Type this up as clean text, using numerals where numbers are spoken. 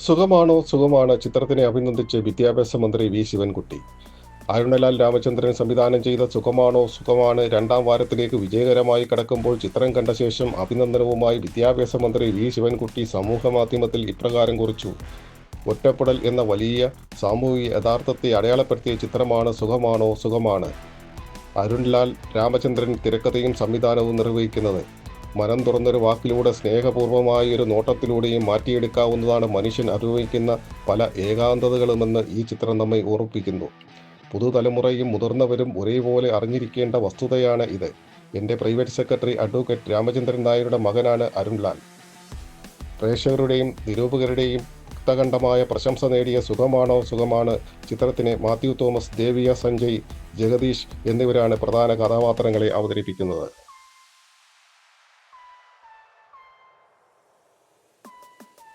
സുഖമാണോ സുഖമാണ് ചിത്രത്തിനെ അഭിനന്ദിച്ച് വിദ്യാഭ്യാസ മന്ത്രി വി ശിവൻകുട്ടി. അരുണലാൽ രാമചന്ദ്രൻ സംവിധാനം ചെയ്ത സുഖമാണോ സുഖമാണ് രണ്ടാം വാരത്തിലേക്ക് വിജയകരമായി കടക്കുമ്പോൾ ചിത്രം കണ്ട ശേഷം അഭിനന്ദനവുമായി വിദ്യാഭ്യാസ മന്ത്രി വി ശിവൻകുട്ടി സമൂഹമാധ്യമത്തിൽ ഇപ്രകാരം കുറിച്ചു. ഒറ്റപ്പെടൽ എന്ന വലിയ സാമൂഹിക യഥാർത്ഥത്തെ അടയാളപ്പെടുത്തിയ ചിത്രമാണ് സുഖമാണോ സുഖമാണ്. അരുൺലാൽ രാമചന്ദ്രൻ തിരക്കഥയും സംവിധാനവും നിർവഹിക്കുന്നത്. മനം തുറന്നൊരു വാക്കിലൂടെ സ്നേഹപൂർവമായ ഒരു നോട്ടത്തിലൂടെയും മാറ്റിയെടുക്കാവുന്നതാണ് മനുഷ്യൻ അനുഭവിക്കുന്ന പല ഏകാന്തതകളുമെന്ന് ഈ ചിത്രം നമ്മെ ഓർമ്മിപ്പിക്കുന്നു. പുതുതലമുറയും മുതിർന്നവരും ഒരേപോലെ അറിഞ്ഞിരിക്കേണ്ട വസ്തുതയാണ് ഇത്. എൻ്റെ പ്രൈവറ്റ് സെക്രട്ടറി അഡ്വക്കേറ്റ് രാമചന്ദ്രൻ നായരുടെ മകനാണ് അരുൺലാൽ. പ്രേക്ഷകരുടെയും നിരൂപകരുടെയും മുക്തകണ്ഠമായ പ്രശംസ നേടിയ സുഖമാണോ സുഖമാണ് ചിത്രത്തിന് മാത്യു തോമസ്, ദേവിയ സഞ്ജയ്, ജഗദീഷ് എന്നിവരാണ് പ്രധാന കഥാപാത്രങ്ങളെ അവതരിപ്പിക്കുന്നത്.